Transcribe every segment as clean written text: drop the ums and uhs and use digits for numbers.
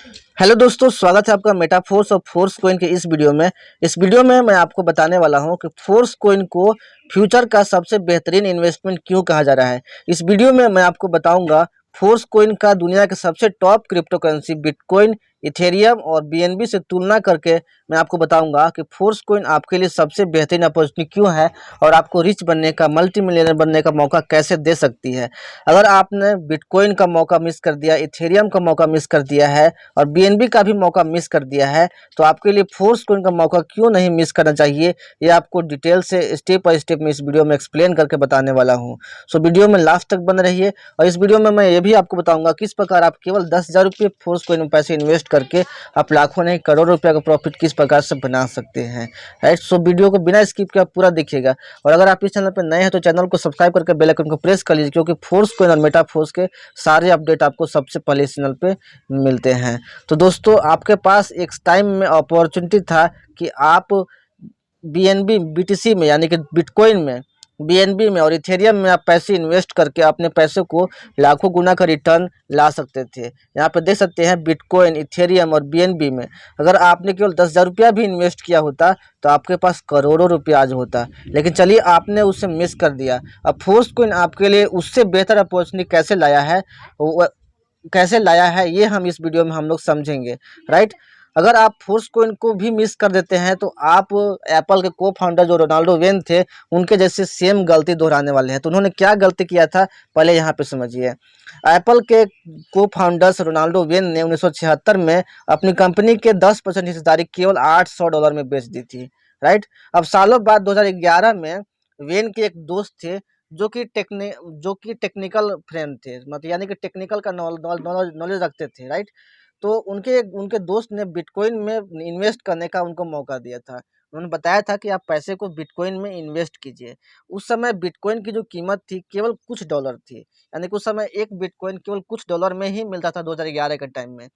Hello दोस्तों, स्वागत है आपका मेटाफोर्स और फोर्स कोइन के इस वीडियो में मैं आपको बताने वाला हूं कि फोर्स कोइन को फ्यूचर का सबसे बेहतरीन इन्वेस्टमेंट क्यों कहा जा रहा है। इस वीडियो में मैं आपको बताऊंगा फोर्स कोइन का दुनिया के सबसे top crypto currency bitcoin, Ethereum और बीएनबी से तुलना करके मैं आपको बताऊंगा कि फोर्स कोइन आपके लिए सबसे बेहतरीन अपॉर्चुनिटी क्यों है और आपको रिच बनने का, मल्टी मिलियनर बनने का मौका कैसे दे सकती है। अगर आपने बिटकॉइन का मौका मिस कर दिया, इथेरियम का मौका मिस कर दिया है और बीएनबी का भी मौका मिस कर दिया है, तो आपके लिए फोर्स कोइन का मौका क्यों नहीं मिस करना चाहिए, ये आपको डिटेल से स्टेप बाय स्टेप में इस वीडियो में एक्सप्लेन करके बताने वाला हूँ। सो वीडियो में लास्ट तक बने रहिए। और इस वीडियो में मैं ये भी आपको बताऊंगा किस प्रकार आप केवल 10,000 रुपये फोर्स कोइन में पैसे इन्वेस्ट करके आप लाखों नहीं करोड़ों रुपये का प्रॉफिट किस प्रकार से बना सकते हैं। राइट, सो वीडियो को बिना स्किप किए पूरा देखिएगा। और अगर आप इस चैनल पर नए हैं तो चैनल को सब्सक्राइब करके बेल आइकन को प्रेस कर लीजिए, क्योंकि फोर्स कोइन और मेटा फोर्स के सारे अपडेट आपको सबसे पहले इस चैनल पे मिलते हैं। तो दोस्तों, आपके पास एक टाइम में अपॉर्चुनिटी था कि आप बीएनबी बीटीसी में यानी कि बिटकॉइन में, बीएनबी में और इथेरियम में आप पैसे इन्वेस्ट करके अपने पैसे को लाखों गुना का रिटर्न ला सकते थे। यहाँ पे देख सकते हैं बिटकॉइन, इथेरियम और बीएनबी में अगर आपने केवल 10,000 रुपया भी इन्वेस्ट किया होता तो आपके पास करोड़ों रुपया आज होता। लेकिन चलिए, आपने उसे मिस कर दिया। अब फोर्स कोइन आपके लिए उससे बेहतर अपॉर्चुनिटी कैसे लाया है ये हम इस वीडियो में हम लोग समझेंगे। राइट, अगर आप फोर्स कोइन को भी मिस कर देते हैं तो आप एप्पल के को फाउंडर जो रोनाल्डो वेन थे, उनके जैसे सेम गलती दोहराने वाले हैं। तो उन्होंने क्या गलती किया था, पहले यहाँ पे समझिए। एप्पल के को फाउंडर्स रोनाल्डो वेन ने 1976 में अपनी कंपनी के 10% हिस्सेदारी केवल $800 में बेच दी थी। राइट, अब सालों बाद 2011 में वेन के एक दोस्त थे जो कि टेक्निकल फ्रेंड थे, मतलब यानी कि टेक्निकल का नॉलेज नॉलेज रखते थे। राइट, तो उनके उनके दोस्त ने बिटकॉइन में इन्वेस्ट करने का उनको मौका दिया था। उन्होंने बताया था कि आप पैसे को बिटकॉइन में इन्वेस्ट कीजिए। उस समय बिटकॉइन की जो कीमत थी केवल कुछ डॉलर थी, यानी कि उस समय एक बिटकॉइन केवल कुछ डॉलर में ही मिलता था 2011 के टाइम में।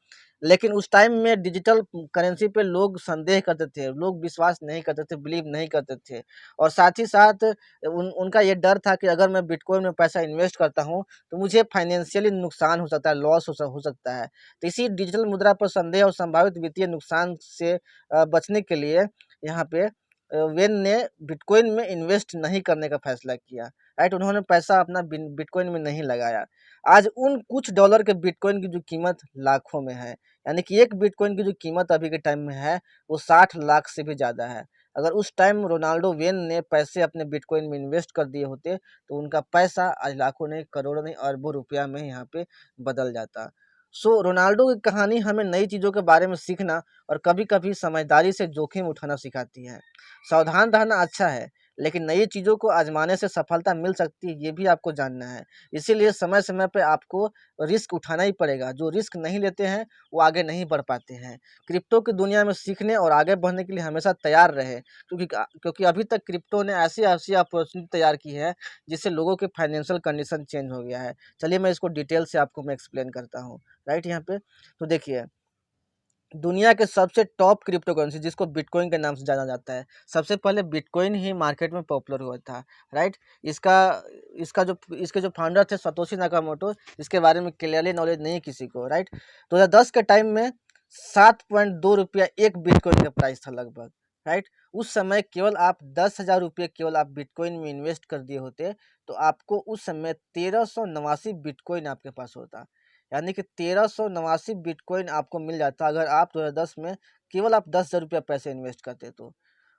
लेकिन उस टाइम में डिजिटल करेंसी पे लोग संदेह करते थे, लोग विश्वास नहीं करते थे, बिलीव नहीं करते थे। और साथ ही साथ उनका ये डर था कि अगर मैं बिटकॉइन में पैसा इन्वेस्ट करता हूँ तो मुझे फाइनेंशियली नुकसान हो सकता है, लॉस हो सकता है। तो इसी डिजिटल मुद्रा पर संदेह और संभावित वित्तीय नुकसान से बचने के लिए यहाँ पे वेन ने बिटकॉइन में इन्वेस्ट नहीं करने का फैसला किया। राइट, उन्होंने पैसा अपना बिटकॉइन में नहीं लगाया। आज उन कुछ डॉलर के बिटकॉइन की जो कीमत लाखों में है, यानी कि एक बिटकॉइन की जो कीमत अभी के टाइम में है वो 60 लाख से भी ज़्यादा है। अगर उस टाइम रोनाल्डो वेन ने पैसे अपने बिटकॉइन में इन्वेस्ट कर दिए होते तो उनका पैसा आज लाखों नहीं, करोड़ों नहीं, अरबों रुपया में यहाँ पे बदल जाता। सो रोनाल्डो की कहानी हमें नई चीज़ों के बारे में सीखना और कभी-कभी समझदारी से जोखिम उठाना सिखाती है। सावधान रहना अच्छा है, लेकिन नई चीज़ों को आज़माने से सफलता मिल सकती है, ये भी आपको जानना है। इसीलिए समय-समय पे आपको रिस्क उठाना ही पड़ेगा। जो रिस्क नहीं लेते हैं, वो आगे नहीं बढ़ पाते हैं। क्रिप्टो की दुनिया में सीखने और आगे बढ़ने के लिए हमेशा तैयार रहें, क्योंकि अभी तक क्रिप्टो ने ऐसी-ऐसी अपॉर्चुनिटी तैयार की है, जिससे लोगों के फाइनेंशियल कंडीशन चेंज हो गया है। चलिए मैं इसको डिटेल से आपको मैं एक्सप्लेन करता हूँ। राइट, यहाँ पे तो देखिए, दुनिया के सबसे टॉप क्रिप्टो करेंसी जिसको बिटकॉइन के नाम से जाना जाता है, सबसे पहले बिटकॉइन ही मार्केट में पॉपुलर हुआ था। राइट, इसका इसके जो फाउंडर थे सतोशी नाकामोटो, इसके बारे में क्लियरली नॉलेज नहीं है किसी को। राइट, 2010 के टाइम में 7.2 रुपया एक बिटकॉइन का प्राइस था लगभग। राइट, उस समय केवल आप 10,000 रुपये केवल आप बिटकॉइन में इन्वेस्ट कर दिए होते तो आपको उस समय 1389 बिटकॉइन आपके पास होता, यानी कि 1389 बिटकॉइन आपको मिल जाता अगर आप 2010 में केवल आप 10,000 रुपया पैसे इन्वेस्ट करते तो।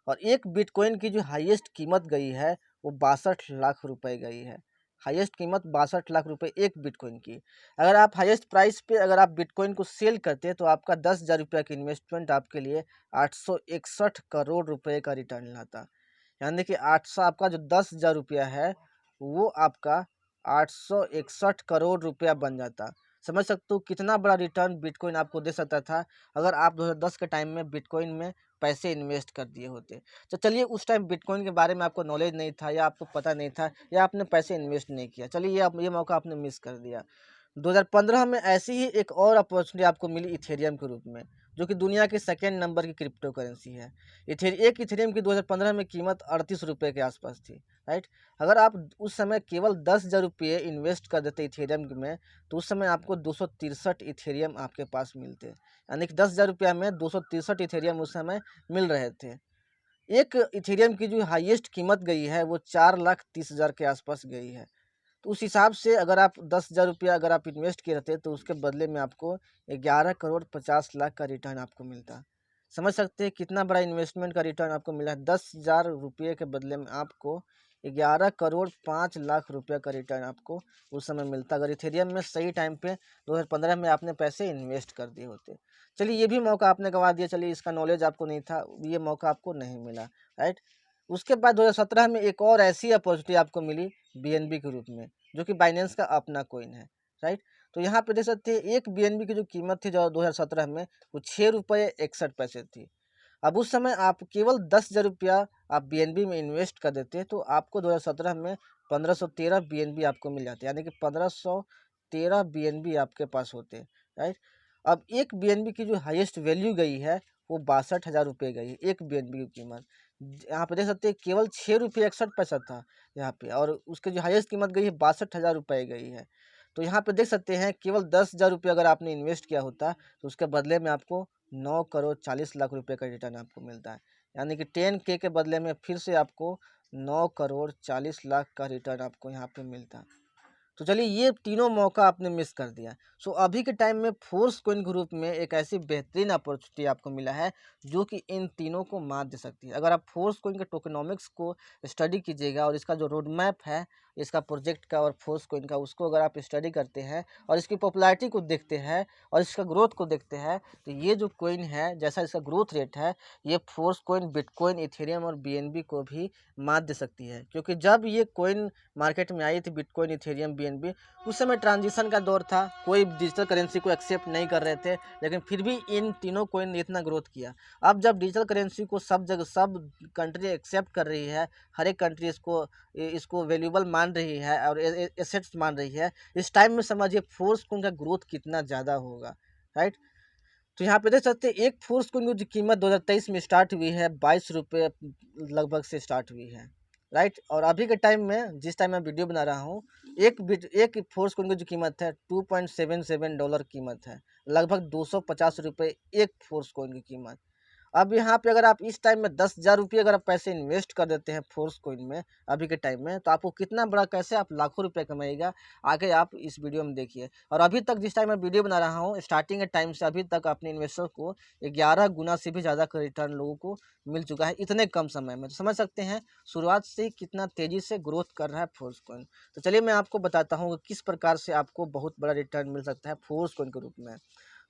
और एक बिटकॉइन की जो हाईएस्ट कीमत गई है वो 62 लाख रुपए गई है। हाईएस्ट कीमत 62 लाख रुपए एक बिटकॉइन की। अगर आप हाईएस्ट प्राइस पे अगर आप बिटकॉइन को सेल करते तो आपका 10,000 रुपया की इन्वेस्टमेंट आपके लिए 861 करोड़ रुपए का रिटर्न लाता। यानी कि 800 आपका जो 10,000 रुपया है वो आपका 861 करोड़ रुपया बन जाता। समझ सकते हो कितना बड़ा रिटर्न बिटकॉइन आपको दे सकता था अगर आप 2010 के टाइम में बिटकॉइन में पैसे इन्वेस्ट कर दिए होते। तो चलिए, उस टाइम बिटकॉइन के बारे में आपको नॉलेज नहीं था या आपको पता नहीं था या आपने पैसे इन्वेस्ट नहीं किया, चलिए ये मौका आपने मिस कर दिया। 2015 में ऐसी ही एक और अपॉर्चुनिटी आपको मिली इथेरियम के रूप में। जो कि दुनिया की सेकेंड नंबर की क्रिप्टो करेंसी है। एक इथेरियम की 2015 में कीमत 38 रुपये के आसपास थी, राइट। अगर आप उस समय केवल 10,000 रुपये इन्वेस्ट कर देते इथेरियम में, तो उस समय आपको 263 इथेरियम आपके पास मिलते, यानी कि 10,000 रुपया में 263 इथेरियम उस समय मिल रहे थे। एक इथेरियम की जो हाईएस्ट कीमत गई है वो 4,30,000 के आसपास गई है। तो उस हिसाब से अगर आप 10,000 रुपया अगर आप इन्वेस्ट किए रहते तो उसके बदले में आपको 11 करोड़ 50 लाख का रिटर्न आपको मिलता। समझ सकते हैं कितना बड़ा इन्वेस्टमेंट का रिटर्न आपको मिला है। 10,000 रुपये के बदले में आपको 11 करोड़ 5 लाख रुपये का रिटर्न आपको उस समय मिलता, अगर इथेरियम में सही टाइम पे 2015 में आपने पैसे इन्वेस्ट कर दिए होते। चलिए ये भी मौका आपने गंवा दिया, चलिए इसका नॉलेज आपको नहीं था, ये मौका आपको नहीं मिला, राइट। उसके बाद 2017 में एक और ऐसी अपॉर्चुनिटी आपको मिली बीएनबी के रूप में, जो कि बाइनेंस का अपना कॉइन है, राइट। तो यहाँ पे देख सकते हैं एक बीएनबी की जो कीमत थी जो 2017 में वो 6 रुपये 61 पैसे थी। अब उस समय आप केवल 10,000 रुपया आप बीएनबी में इन्वेस्ट कर देते तो आपको 2017 में 1513 बीएनबी आपको मिल जाते, यानी कि 1513 बीएनबी आपके पास होते, राइट। अब एक बीएनबी की जो हाईएस्ट वैल्यू गई है वो 62,000 रुपये गई है, एक बीएनबी की कीमत। यहाँ पे देख सकते हैं केवल 6 रुपये 61 पैसा था यहाँ पे, और उसकी जो हाईएस्ट कीमत गई है 62,000 रुपये गई है। तो यहाँ पे देख सकते हैं केवल 10,000 रुपये अगर आपने इन्वेस्ट किया होता तो उसके बदले में आपको 9 करोड़ 40 लाख रुपए का रिटर्न आपको मिलता है, यानी कि 10K के बदले में फिर से आपको 9 करोड़ 40 लाख का रिटर्न आपको यहाँ पे मिलता है। तो चलिए ये तीनों मौका आपने मिस कर दिया। सो अभी के टाइम में फोर्स कॉइन ग्रुप में एक ऐसी बेहतरीन अपॉर्चुनिटी आपको मिला है जो कि इन तीनों को मात दे सकती है। अगर आप फोर्स कॉइन के टोकेनोमिक्स को स्टडी कीजिएगा और इसका जो रोड मैप है इसका प्रोजेक्ट का और फोर्स कॉइन का, उसको अगर आप स्टडी करते हैं और इसकी पॉपुलैरिटी को देखते हैं और इसका ग्रोथ को देखते हैं, तो ये जो कॉइन है जैसा इसका ग्रोथ रेट है, ये फोर्स कॉइन, बिटकॉइन, इथेरियम और बीएनबी को भी मात दे सकती है। क्योंकि जब ये कॉइन मार्केट में आई थी बिटकॉइन, इथेरियम, बीएनबी, उस समय ट्रांजिशन का दौर था, कोई डिजिटल करेंसी को एक्सेप्ट नहीं कर रहे थे, लेकिन फिर भी इन तीनों कॉइन ने इतना ग्रोथ किया। अब जब डिजिटल करेंसी को सब जगह सब कंट्री एक्सेप्ट कर रही है, हर एक कंट्री इसको वैल्यूएबल मान रही है और एसेट्स मान रही है, इस टाइम में समझिए फोर्स कॉइन का ग्रोथ कितना ज़्यादा होगा, राइट। तो यहाँ पे देख सकते हैं एक फोर्स कॉइन की कीमत 2023 में स्टार्ट हुई है 22 रुपये लगभग से स्टार्ट हुई है, राइट। और अभी के टाइम में जिस टाइम मैं वीडियो बना रहा हूँ एक फोर्स कॉइन की जो कीमत है $2.77 कीमत है, लगभग 250 रुपये एक फोर्स कॉइन की कीमत। अब यहाँ पे अगर आप इस टाइम में 10,000 रुपये अगर आप पैसे इन्वेस्ट कर देते हैं फोर्स कॉइन में अभी के टाइम में, तो आपको कितना बड़ा, कैसे आप लाखों रुपए कमाएगा, आगे आप इस वीडियो में देखिए। और अभी तक जिस टाइम मैं वीडियो बना रहा हूँ स्टार्टिंग के टाइम से अभी तक अपने इन्वेस्टर को 11 गुना से भी ज़्यादा का रिटर्न लोगों को मिल चुका है इतने कम समय में। तो समझ सकते हैं शुरुआत से ही कितना तेज़ी से ग्रोथ कर रहा है फोर्स कॉइन। तो चलिए मैं आपको बताता हूँ किस प्रकार से आपको बहुत बड़ा रिटर्न मिल सकता है फोर्स कॉइन के रूप में।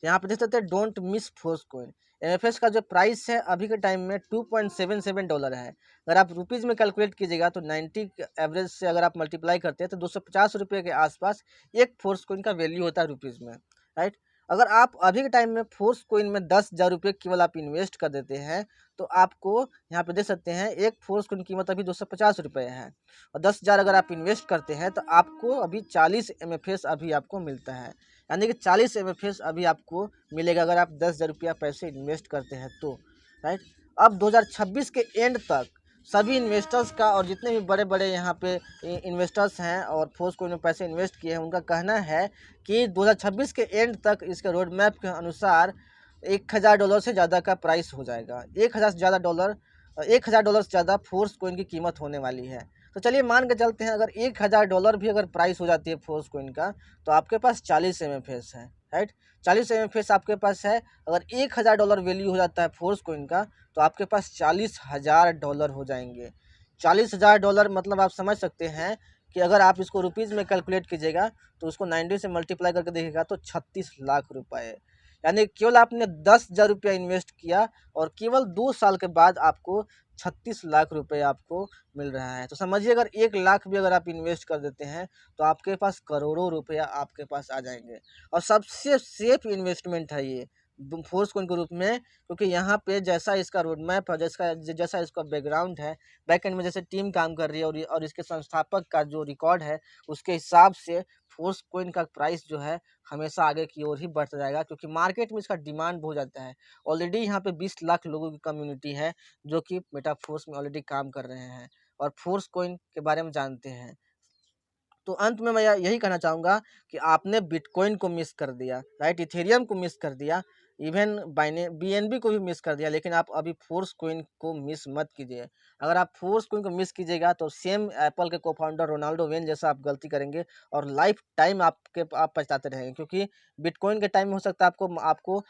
यहाँ पे देख सकते हैं don't miss force coin. MFS का जो प्राइस है अभी के टाइम में $2.77 है। अगर आप रुपीज़ में कैलकुलेट कीजिएगा तो 90 एवरेज से अगर आप मल्टीप्लाई करते हैं तो 250 रुपये के आसपास एक फोर्स कॉइन का वैल्यू होता है रुपीज़ में, राइट। अगर आप अभी के टाइम में फोर्स कॉइन में 10,000 रुपये केवल आप इन्वेस्ट कर देते हैं तो आपको यहाँ पे देख सकते हैं एक फोर्स कॉइन की कीमत अभी 250 रुपये है, और 10,000 अगर आप इन्वेस्ट करते हैं तो आपको अभी 40 एमएफएस अभी आपको मिलता है, यानी कि 40 एमएफएस अभी आपको मिलेगा अगर आप 10,000 रुपया पैसे इन्वेस्ट करते हैं तो, राइट। अब 2026 के एंड तक सभी इन्वेस्टर्स का और जितने भी बड़े बड़े यहाँ पे इन्वेस्टर्स हैं और फोर्स कॉइन में पैसे इन्वेस्ट किए हैं उनका कहना है कि 2026 के एंड तक इसके रोड मैप के अनुसार $1,000 से ज़्यादा का प्राइस हो जाएगा। 1,000 से ज़्यादा डॉलर, $1,000 से ज़्यादा फोर्स कॉइन की कीमत होने वाली है। तो चलिए मान के चलते हैं अगर $1,000 भी अगर प्राइस हो जाती है फोर्स कॉइन का तो आपके पास 40 एमएफएस है, राइट। 40 एमएफएस आपके पास है। अगर $1,000 वैल्यू हो जाता है फोर्स कॉइन का तो आपके पास $40,000 हो जाएंगे। $40,000 मतलब आप समझ सकते हैं कि अगर आप इसको रुपीज़ में कैलकुलेट कीजिएगा तो उसको 90 से मल्टीप्लाई करके देखिएगा तो 36 लाख रुपए, यानी केवल आपने 10,000 रुपया इन्वेस्ट किया और केवल 2 साल के बाद आपको 36 लाख रुपए आपको मिल रहा है। तो समझिए अगर 1 लाख भी अगर आप इन्वेस्ट कर देते हैं तो आपके पास करोड़ों रुपया आपके पास आ जाएंगे। और सबसे सेफ इन्वेस्टमेंट है ये फोर्स कॉइन के रूप में, क्योंकि यहाँ पे जैसा इसका रोड मैप है, जैसा इसका बैकग्राउंड है, बैक एंड में जैसे टीम काम कर रही है और इसके संस्थापक का जो रिकॉर्ड है उसके हिसाब से फोर्स कोइन का प्राइस जो है हमेशा आगे की ओर ही बढ़ता जाएगा, क्योंकि मार्केट में इसका डिमांड बहुत ज़्यादा है। ऑलरेडी यहाँ पे 20 लाख लोगों की कम्युनिटी है जो कि मेटाफोर्स में ऑलरेडी काम कर रहे हैं और फोर्स कोइन के बारे में जानते हैं। तो अंत में मैं यही कहना चाहूँगा कि आपने बिटकॉइन को मिस कर दिया, राइट, इथेरियम को मिस कर दिया, इवन बीएनबी को भी मिस कर दिया, लेकिन आप अभी फोर्स कोइन को मिस मत कीजिए। अगर आप फोर्स कोइन को मिस कीजिएगा तो सेम एप्पल के को-फाउंडर रोनाल्डो वेन जैसा आप गलती करेंगे और लाइफ टाइम आप पछताते रहेंगे, क्योंकि बिटकॉइन के टाइम में हो सकता है आपको आपको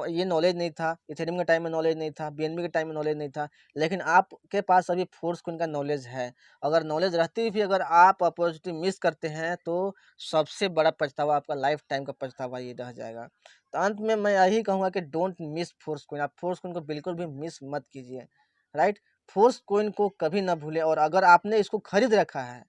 ये नॉलेज नहीं था, इथेरियम के टाइम में नॉलेज नहीं था, बीएनबी के टाइम में नॉलेज नहीं था, लेकिन आपके पास अभी फोर्स कोइन का नॉलेज है। अगर नॉलेज रहते भी अगर आप अपॉर्चुनिटी मिस करते हैं तो सबसे बड़ा पछतावा आपका लाइफ टाइम का पछतावा ये रह जाएगा। तो अंत में मैं यही कहूँगा कि डोंट मिस फोर्स कोइन, आप फोर्स कोइन को बिल्कुल भी मिस मत कीजिए, राइट। फोर्स कोइन को कभी ना भूलें, और अगर आपने इसको खरीद रखा है,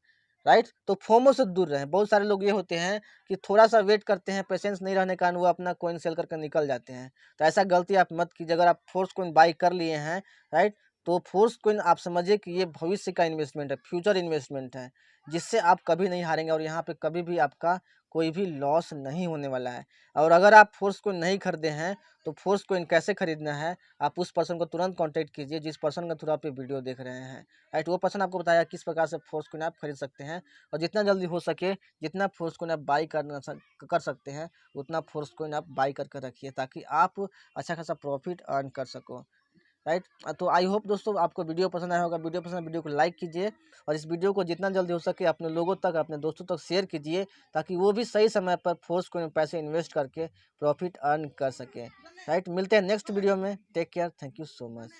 राइट, तो फोमो से दूर रहें। बहुत सारे लोग ये होते हैं कि थोड़ा सा वेट करते हैं, पेशेंस नहीं रहने के कारण वो अपना कोइन सेल करके निकल जाते हैं। तो ऐसा गलती आप मत कीजिए। अगर आप फोर्स कोइन बाई कर लिए हैं, राइट, तो फोर्स कोइन आप समझिए कि ये भविष्य का इन्वेस्टमेंट है, फ्यूचर इन्वेस्टमेंट है, जिससे आप कभी नहीं हारेंगे और यहाँ पे कभी भी आपका कोई भी लॉस नहीं होने वाला है। और अगर आप फोर्स कोइन नहीं खरीदे हैं तो फोर्स कोइन कैसे खरीदना है, आप उस पर्सन को तुरंत कांटेक्ट कीजिए जिस पर्सन के थ्रू आप ये वीडियो देख रहे हैं, राइट। वो पर्सन आपको बताया किस प्रकार से फोर्स कोइन आप खरीद सकते हैं, और जितना जल्दी हो सके जितना फोर्स कोइन आप बाई कर सकते हैं उतना फोर्स कोइन आप बाई करके रखिए, ताकि आप अच्छा खासा प्रॉफिट अर्न कर सको, राइट। तो आई होप दोस्तों आपको वीडियो पसंद आया होगा। वीडियो पसंद आया वीडियो को लाइक कीजिए और इस वीडियो को जितना जल्दी हो सके अपने लोगों तक, अपने दोस्तों तक शेयर कीजिए, ताकि वो भी सही समय पर फोर्स कोइन में पैसे इन्वेस्ट करके प्रॉफिट अर्न कर सके, राइट। मिलते हैं नेक्स्ट वीडियो में। Take care, thank you so much.